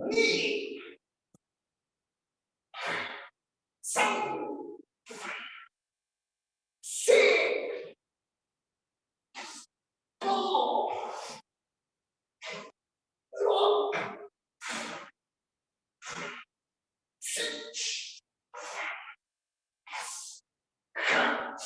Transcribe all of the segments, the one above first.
ni, san, si, po, ro, sich, hat,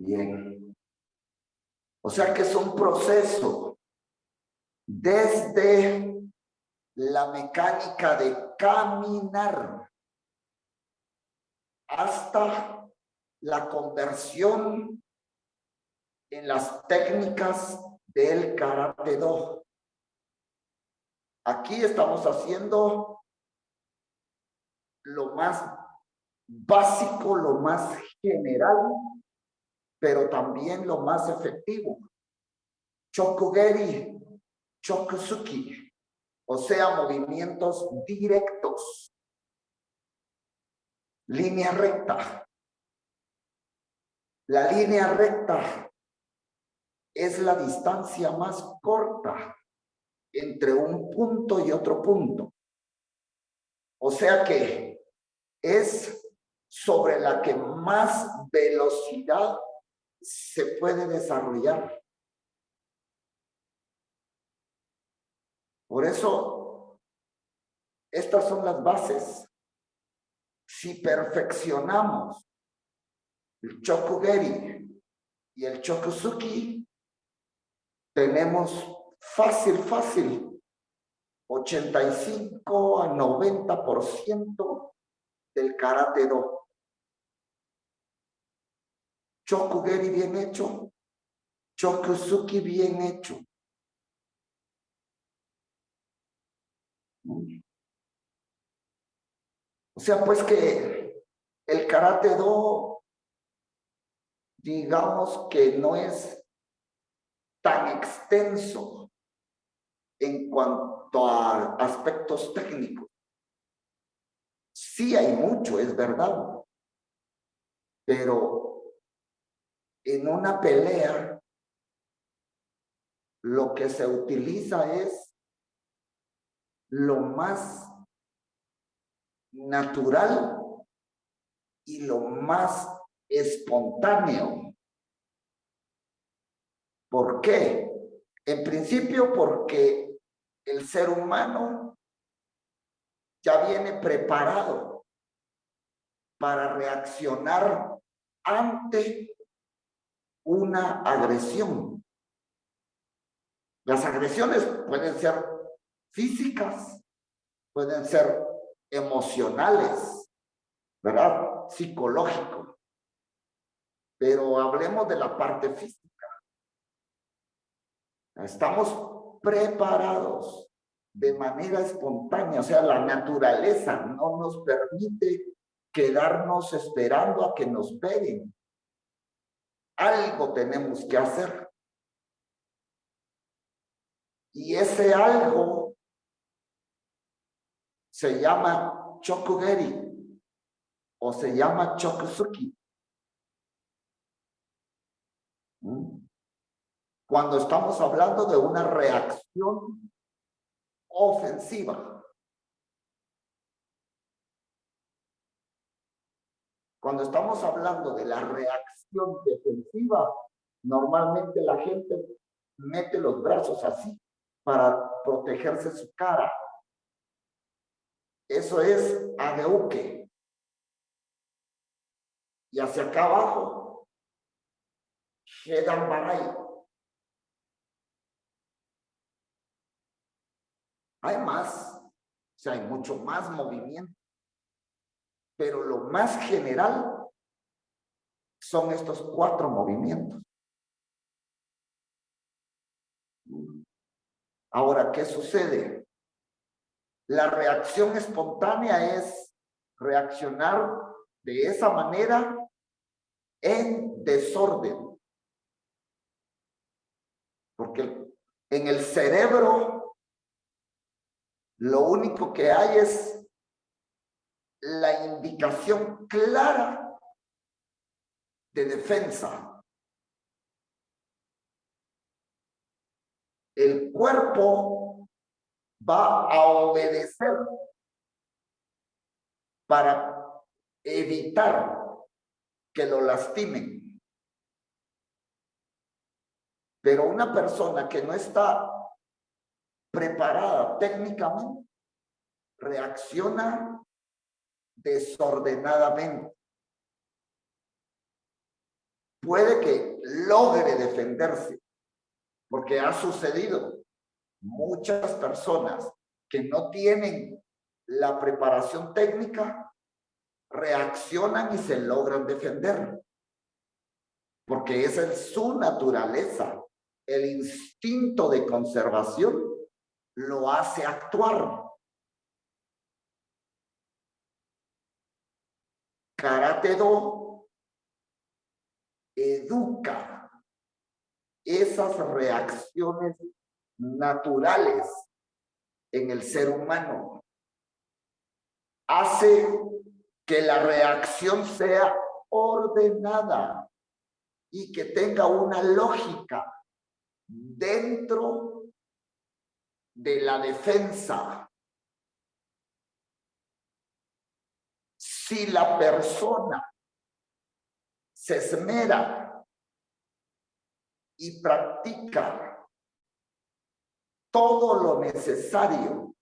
Bien. O sea que es un proceso desde la mecánica de caminar hasta la conversión en las técnicas del Karate-Do. Aquí estamos haciendo lo más básico, lo más general, pero también lo más efectivo. Chokugeri, Chokusuki, o sea, movimientos directos, línea recta. La línea recta es la distancia más corta entre un punto y otro punto. O sea que es sobre la que más velocidad se puede desarrollar. Por eso, estas son las bases. Si perfeccionamos el Chokugeri y el Chokusuki, tenemos fácil, 85 a 90% del Karate-Do. Chokugeri bien hecho, Chokusuki bien hecho. O sea, pues que el Karate-Do, digamos que no es tan extenso en cuanto a aspectos técnicos. Sí hay mucho, es verdad, pero en una pelea lo que se utiliza es lo más natural y lo más espontáneo. ¿Por qué? En principio porque el ser humano ya viene preparado para reaccionar ante una agresión. Las agresiones pueden ser físicas, pueden ser emocionales, ¿verdad? Psicológico. Pero hablemos de la parte física. Estamos preparados de manera espontánea, o sea, la naturaleza no nos permite quedarnos esperando a que nos peguen. Algo tenemos que hacer. Y ese algo se llama Chokugeri o se llama Chokusuki. Cuando estamos hablando de una reacción ofensiva. Cuando estamos hablando de la reacción defensiva, normalmente la gente mete los brazos así para protegerse su cara. Eso es ageuke. Y hacia acá abajo, Hedambarai. Hay más, o sea, hay mucho más movimiento. Pero lo más general son estos 4 movimientos. Ahora, ¿qué sucede? La reacción espontánea es reaccionar de esa manera en desorden. Porque En el cerebro, lo único que hay es la indicación clara de defensa. El cuerpo va a obedecer para evitar que lo lastimen. Pero una persona que no está preparada técnicamente reacciona desordenadamente. Puede que logre defenderse, porque ha sucedido. Muchas personas que no tienen la preparación técnica reaccionan y se logran defender, porque esa es su naturaleza. El instinto de conservación lo hace actuar. Karate Do educa esas reacciones naturales en el ser humano. Hace que la reacción sea ordenada y que tenga una lógica dentro de la defensa. Si la persona se esmera y practica todo lo necesario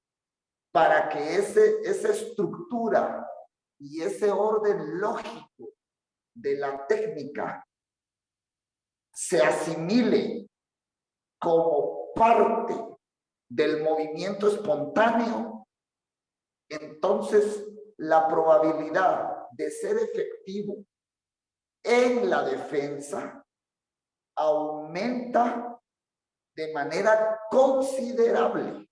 para que esa estructura y ese orden lógico de la técnica se asimile como parte del movimiento espontáneo, entonces la probabilidad de ser efectivo en la defensa aumenta de manera considerable.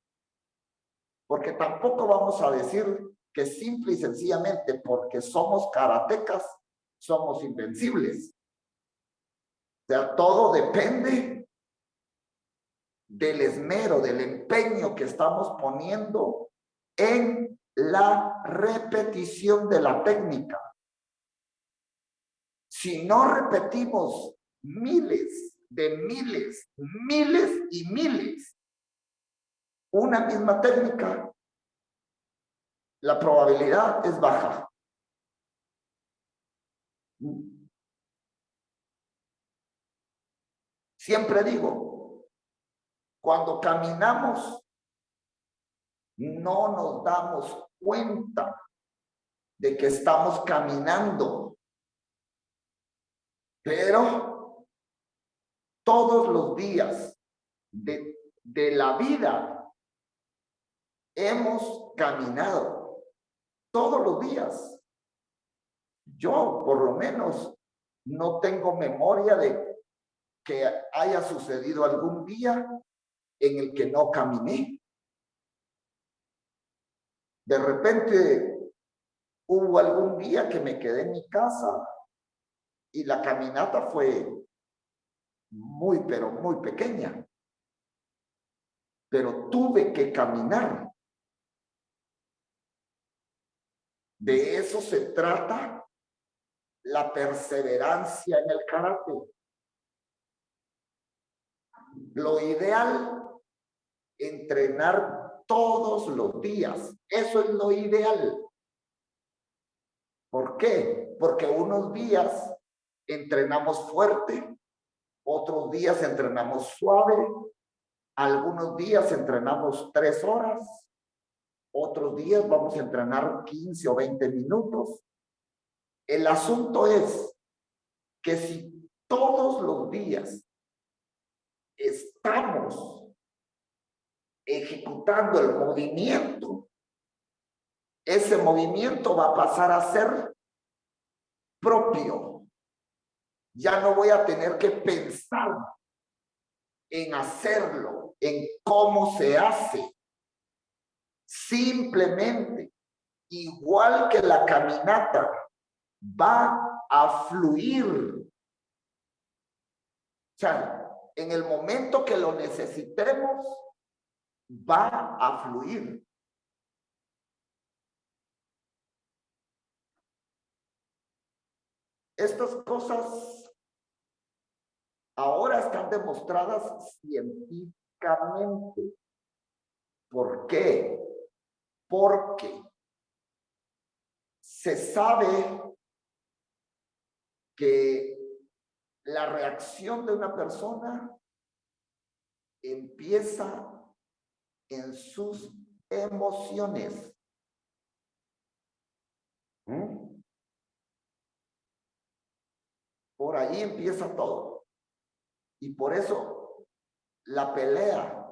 Porque tampoco vamos a decir que simple y sencillamente porque somos karatecas somos invencibles. O sea, todo depende del esmero, del empeño que estamos poniendo en la repetición de la técnica. Si no repetimos miles y miles una misma técnica, la probabilidad es baja. Siempre digo, cuando caminamos, no nos damos cuenta de que estamos caminando, pero todos los días de la vida hemos caminado, todos los días. Yo, por lo menos, no tengo memoria de que haya sucedido algún día en el que no caminé. De repente hubo algún día que me quedé en mi casa y la caminata fue muy, pero muy pequeña. Pero tuve que caminar. De eso se trata la perseverancia en el karate. Lo ideal, entrenar todos los días. Eso es lo ideal. ¿Por qué? Porque unos días entrenamos fuerte, otros días entrenamos suave, algunos días entrenamos 3 horas, otros días vamos a entrenar 15 o 20 minutos. El asunto es que si todos los días estamos ejecutando el movimiento, ese movimiento va a pasar a ser propio. Ya no voy a tener que pensar en hacerlo, en cómo se hace. Simplemente, igual que la caminata, va a fluir. O sea, en el momento que lo necesitemos, va a fluir. Estas cosas ahora están demostradas científicamente. ¿Por qué? Porque se sabe que la reacción de una persona empieza en sus emociones. Por ahí empieza todo. Y por eso la pelea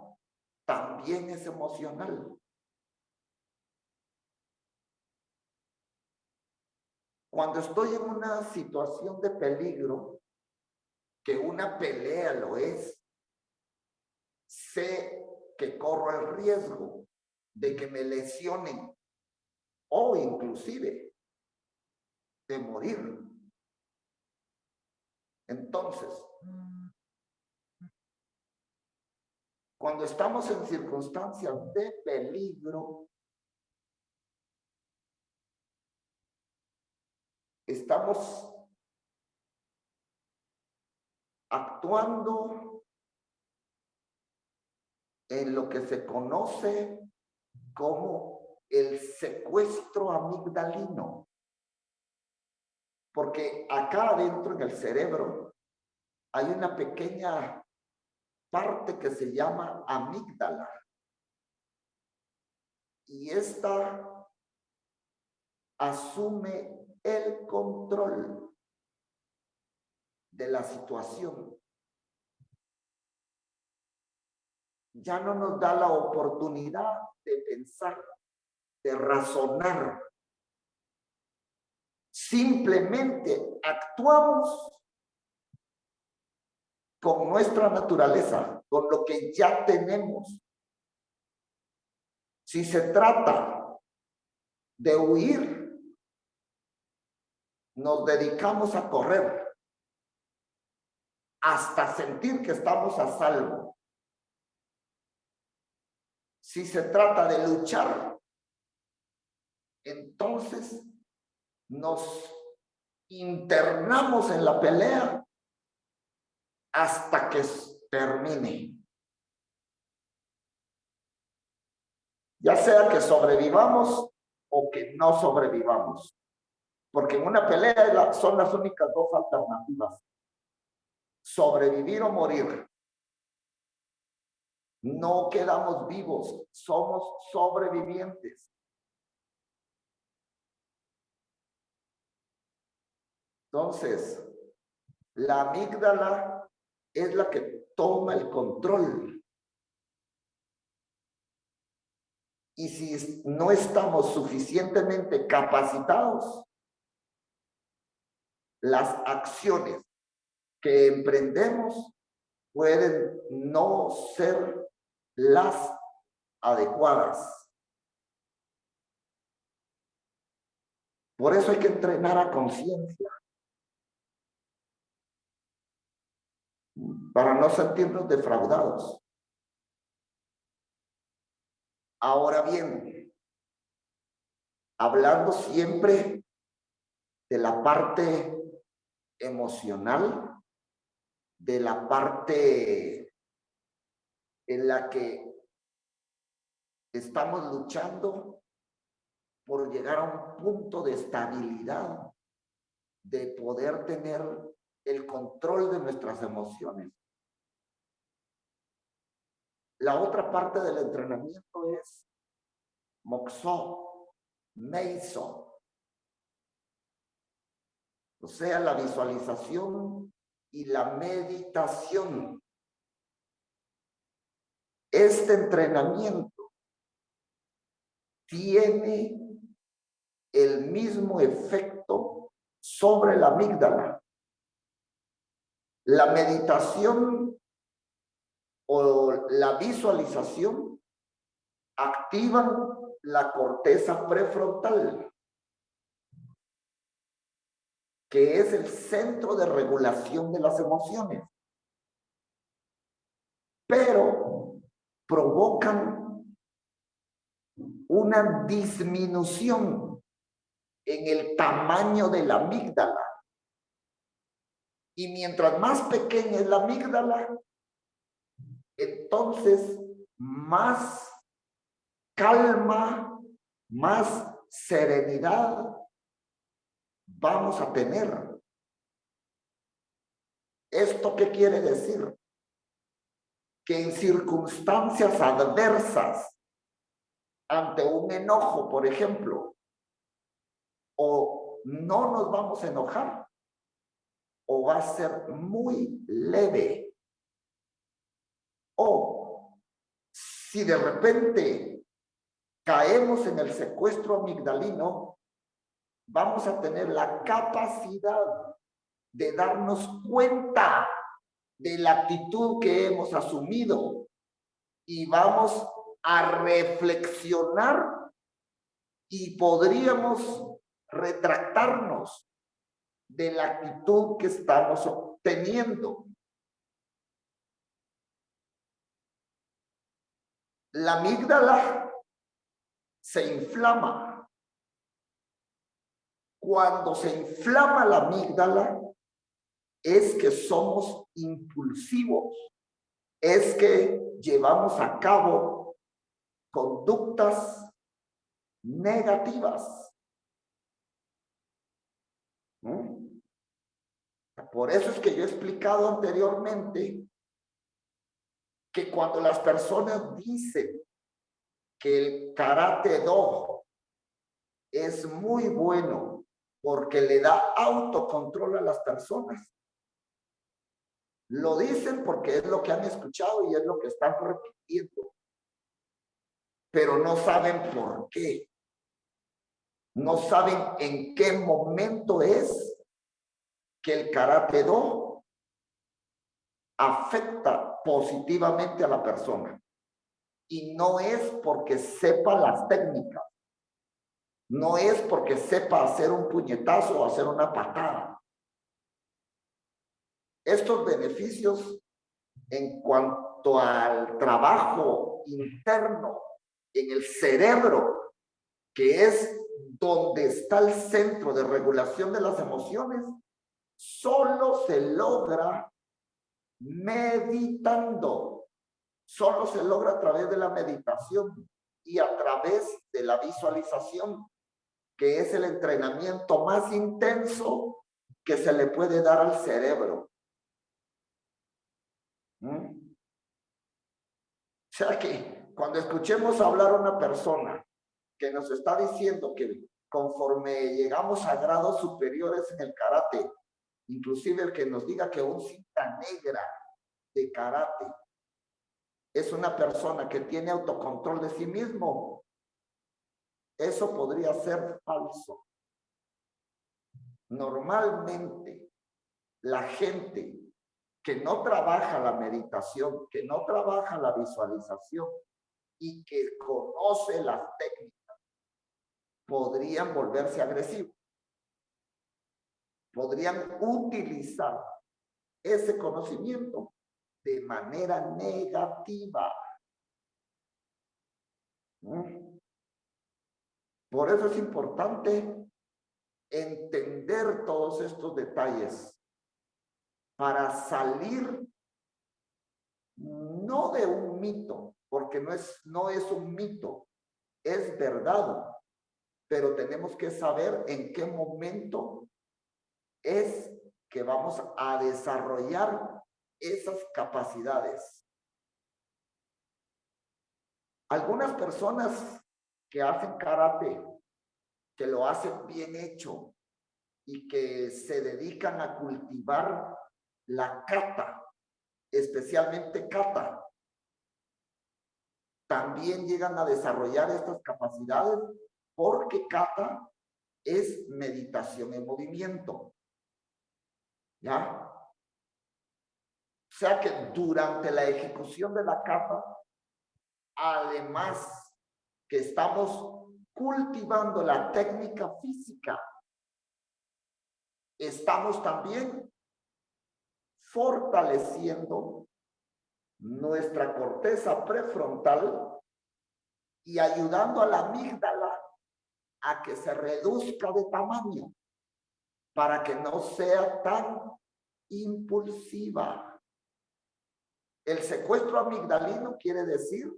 también es emocional. Cuando estoy en una situación de peligro, que una pelea lo es, sé que corro el riesgo de que me lesionen o inclusive de morir. Entonces, cuando estamos en circunstancias de peligro, estamos actuando en lo que se conoce como el secuestro amigdalino. Porque acá adentro en el cerebro hay una pequeña parte que se llama amígdala. Y esta asume el control de la situación. Ya no nos da la oportunidad de pensar, de razonar. Simplemente actuamos con nuestra naturaleza, con lo que ya tenemos. Si se trata de huir, nos dedicamos a correr hasta sentir que estamos a salvo. Si se trata de luchar, entonces nos internamos en la pelea hasta que termine. Ya sea que sobrevivamos o que no sobrevivamos. Porque en una pelea son las únicas dos alternativas. Sobrevivir o morir. No quedamos vivos, somos sobrevivientes. Entonces, la amígdala es la que toma el control. Y si no estamos suficientemente capacitados, las acciones que emprendemos pueden no ser las adecuadas. Por eso hay que entrenar a conciencia, para no sentirnos defraudados. Ahora bien, hablando siempre de la parte emocional, de la parte en la que estamos luchando por llegar a un punto de estabilidad, de poder tener el control de nuestras emociones. La otra parte del entrenamiento es Moksho, Meiso, o sea, la visualización y la meditación. Este entrenamiento tiene el mismo efecto sobre la amígdala. La meditación o la visualización activan la corteza prefrontal, que es el centro de regulación de las emociones. pero provocan una disminución en el tamaño de la amígdala. Y mientras más pequeña es la amígdala, entonces más calma, más serenidad vamos a tener. ¿Esto qué quiere decir? Que en circunstancias adversas, ante un enojo, por ejemplo, o no nos vamos a enojar, o va a ser muy leve. O si de repente caemos en el secuestro amigdalino, vamos a tener la capacidad de darnos cuenta de la actitud que hemos asumido y vamos a reflexionar y podríamos retractarnos de la actitud que estamos obteniendo. La amígdala se inflama. Cuando se inflama la amígdala, es que somos impulsivos, es que llevamos a cabo conductas negativas. Por eso es que yo he explicado anteriormente que cuando las personas dicen que el Karate-Do es muy bueno porque le da autocontrol a las personas, lo dicen porque es lo que han escuchado y es lo que están repitiendo, pero no saben por qué. No saben en qué momento es que el Karate-Do afecta positivamente a la persona. Y no es porque sepa las técnicas, no es porque sepa hacer un puñetazo o hacer una patada. Estos beneficios en cuanto al trabajo interno en el cerebro, que es donde está el centro de regulación de las emociones, solo se logra meditando, solo se logra a través de la meditación y a través de la visualización, que es el entrenamiento más intenso que se le puede dar al cerebro. O sea que cuando escuchemos hablar a una persona que nos está diciendo que conforme llegamos a grados superiores en el karate, inclusive el que nos diga que un cinta negra de karate es una persona que tiene autocontrol de sí mismo, eso podría ser falso. Normalmente, la gente que no trabaja la meditación, que no trabaja la visualización y que conoce las técnicas, podrían volverse agresivos. Podrían utilizar ese conocimiento de manera negativa. Por eso es importante entender todos estos detalles para salir no de un mito, porque no es un mito, es verdad, pero tenemos que saber en qué momento es que vamos a desarrollar esas capacidades. Algunas personas que hacen karate, que lo hacen bien hecho y que se dedican a cultivar la kata, especialmente kata, también llegan a desarrollar estas capacidades porque kata es meditación en movimiento. ¿Ya? O sea que durante la ejecución de la kata, además que estamos cultivando la técnica física, estamos también fortaleciendo nuestra corteza prefrontal y ayudando a la amígdala a que se reduzca de tamaño para que no sea tan impulsiva. El secuestro amigdalino quiere decir,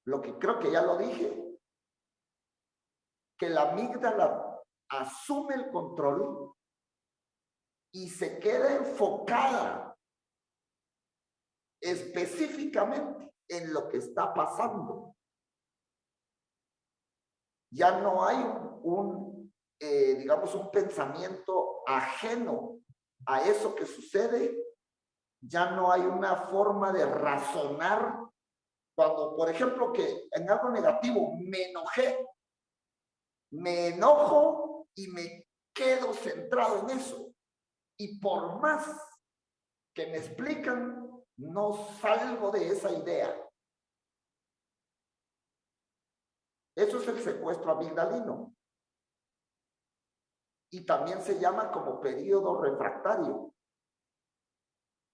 lo que creo que ya lo dije, que la amígdala asume el control y se queda enfocada específicamente en lo que está pasando. Ya no hay digamos, un pensamiento ajeno a eso que sucede. Ya no hay una forma de razonar. Cuando, por ejemplo, que en algo negativo me enojé, me enojo y me quedo centrado en eso. Y por más que me explican, no salgo de esa idea. Eso es el secuestro amigdalino. Y también se llama como periodo refractario.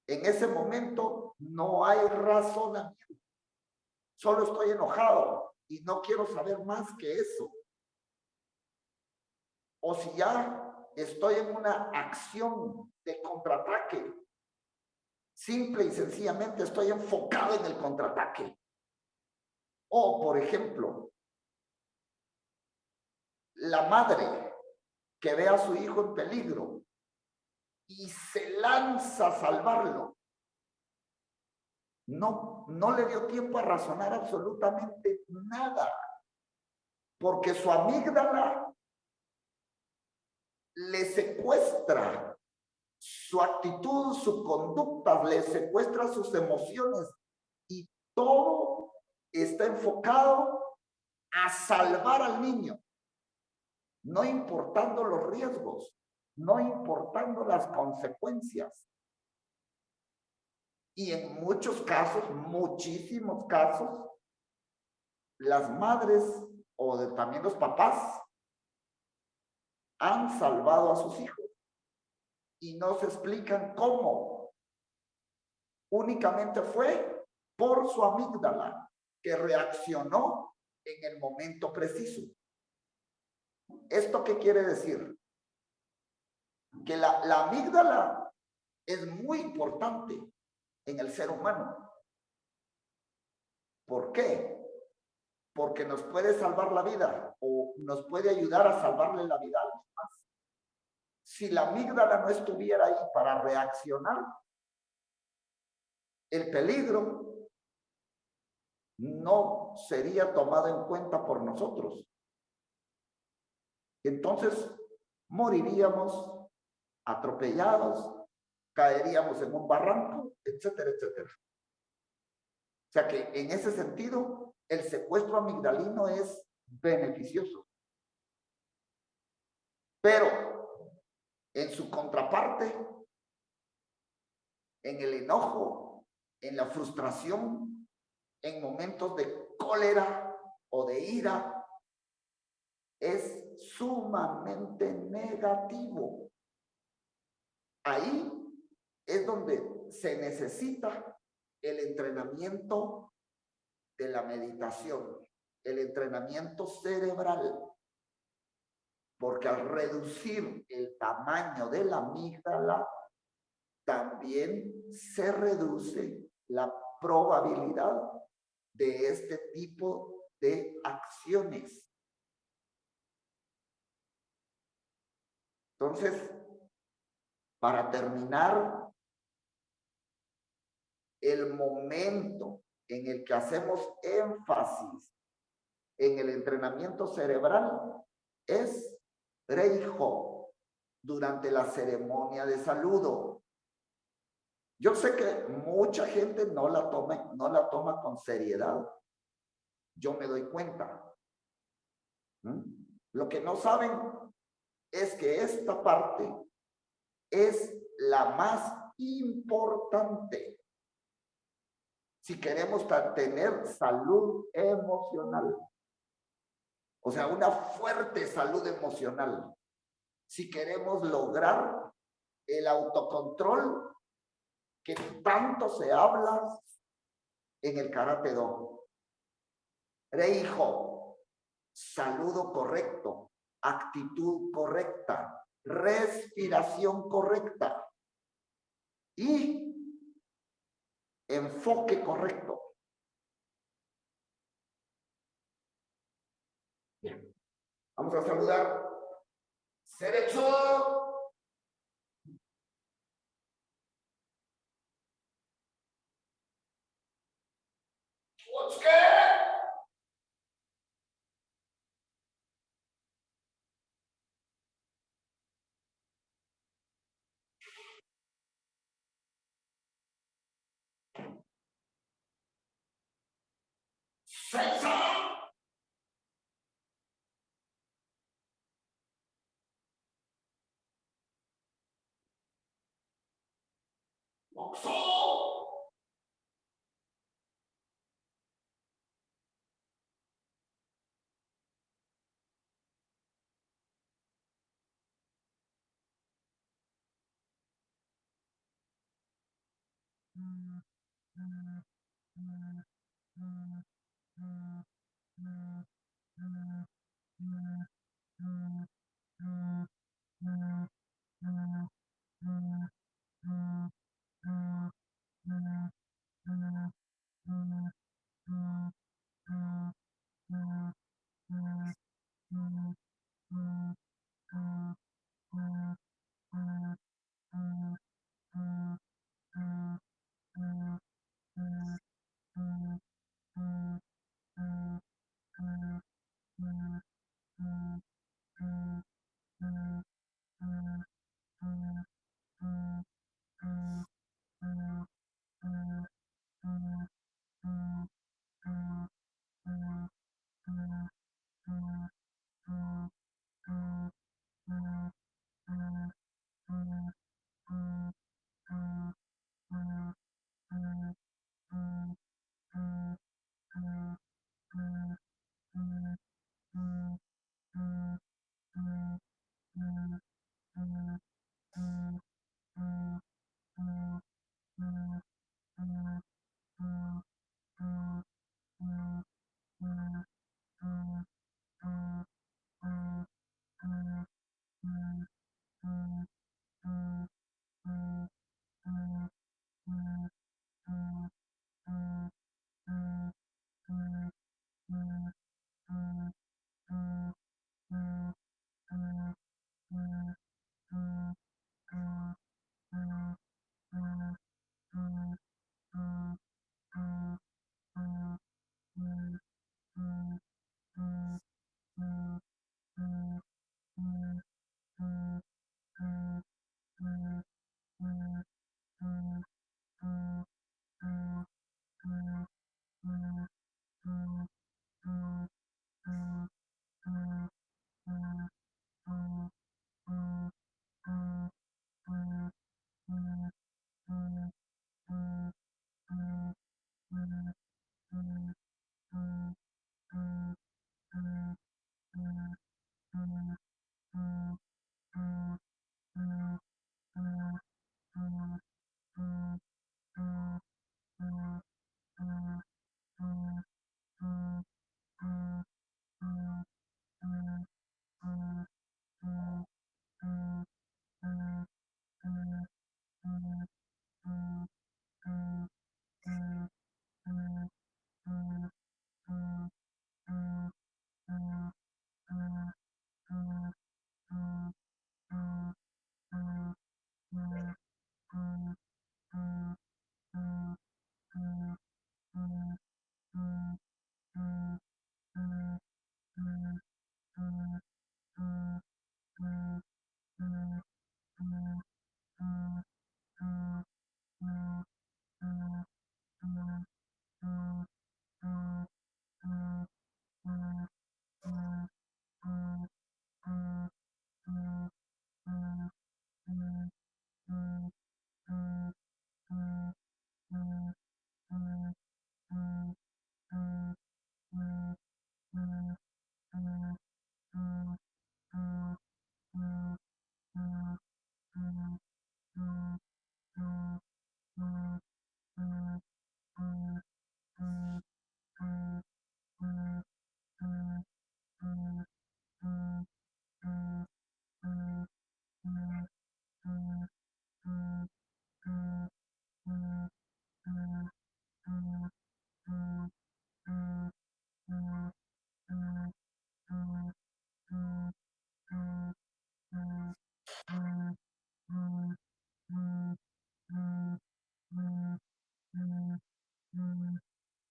En ese momento no hay razonamiento. Solo estoy enojado y no quiero saber más que eso. O si ya estoy en una acción de contraataque, simple y sencillamente estoy enfocado en el contraataque. O, por ejemplo, la madre que ve a su hijo en peligro y se lanza a salvarlo. No le dio tiempo a razonar absolutamente nada, porque su amígdala le secuestra su actitud, su conducta, le secuestra sus emociones y todo está enfocado a salvar al niño, no importando los riesgos, no importando las consecuencias. Y en muchos casos, muchísimos casos, las madres o también los papás han salvado a sus hijos y no se explican cómo. Únicamente fue por su amígdala que reaccionó en el momento preciso. ¿Esto qué quiere decir? Que la amígdala es muy importante en el ser humano. ¿Por qué? Porque nos puede salvar la vida o nos puede ayudar a salvarle la vida a los demás. Si la amígdala no estuviera ahí para reaccionar, el peligro no sería tomado en cuenta por nosotros. Entonces, moriríamos atropellados, caeríamos en un barranco, etcétera, etcétera. O sea que en ese sentido, el secuestro amigdalino es beneficioso. Pero en su contraparte, en el enojo, en la frustración, en momentos de cólera o de ira, es sumamente negativo. Ahí es donde se necesita el entrenamiento de la meditación, el entrenamiento cerebral, porque al reducir el tamaño de la amígdala, también se reduce la probabilidad de este tipo de acciones. Entonces, para terminar, el momento en el que hacemos énfasis en el entrenamiento cerebral es Reijo, durante la ceremonia de saludo. Yo sé que mucha gente no la toma con seriedad. Yo me doy cuenta. Lo que no saben es que esta parte es la más importante si queremos tener salud emocional. O sea, una fuerte salud emocional. Si queremos lograr el autocontrol que tanto se habla en el Karate Do. Reijo, saludo correcto, actitud correcta, respiración correcta y enfoque correcto. Bien, vamos a saludar. Derecho.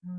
So,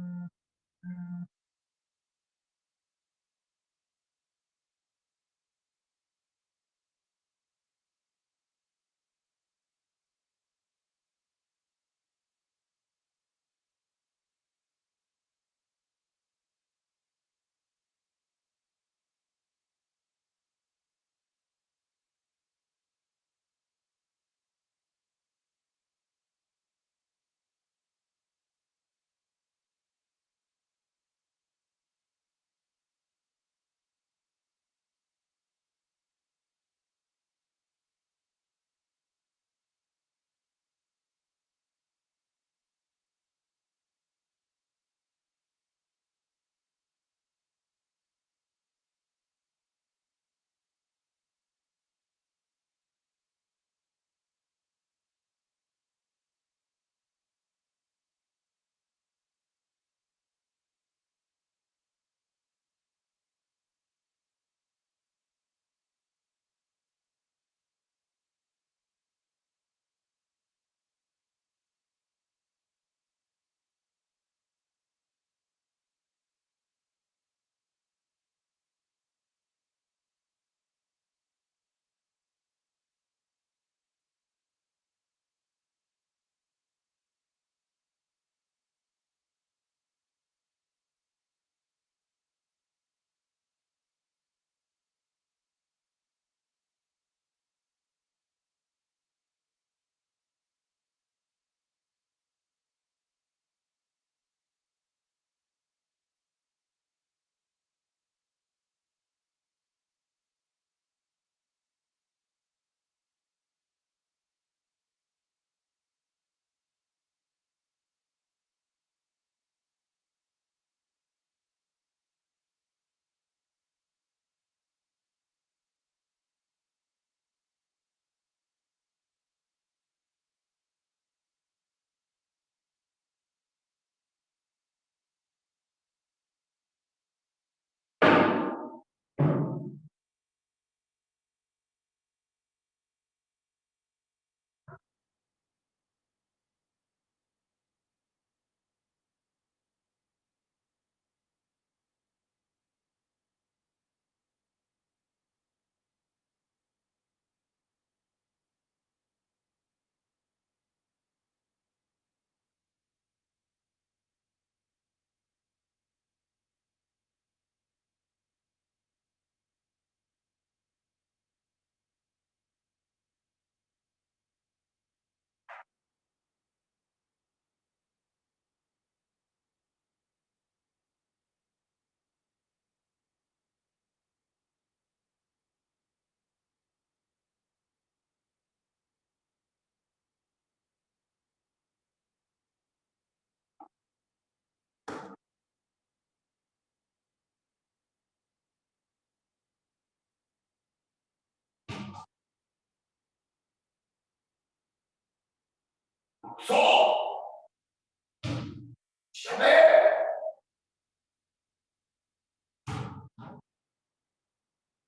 jamais,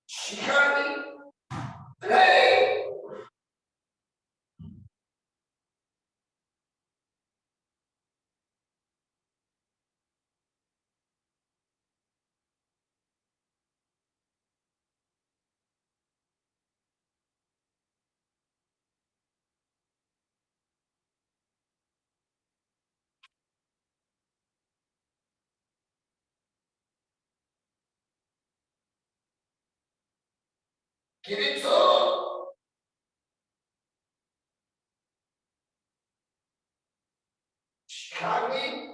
Shikari, Play. Kiritsu, Shikari,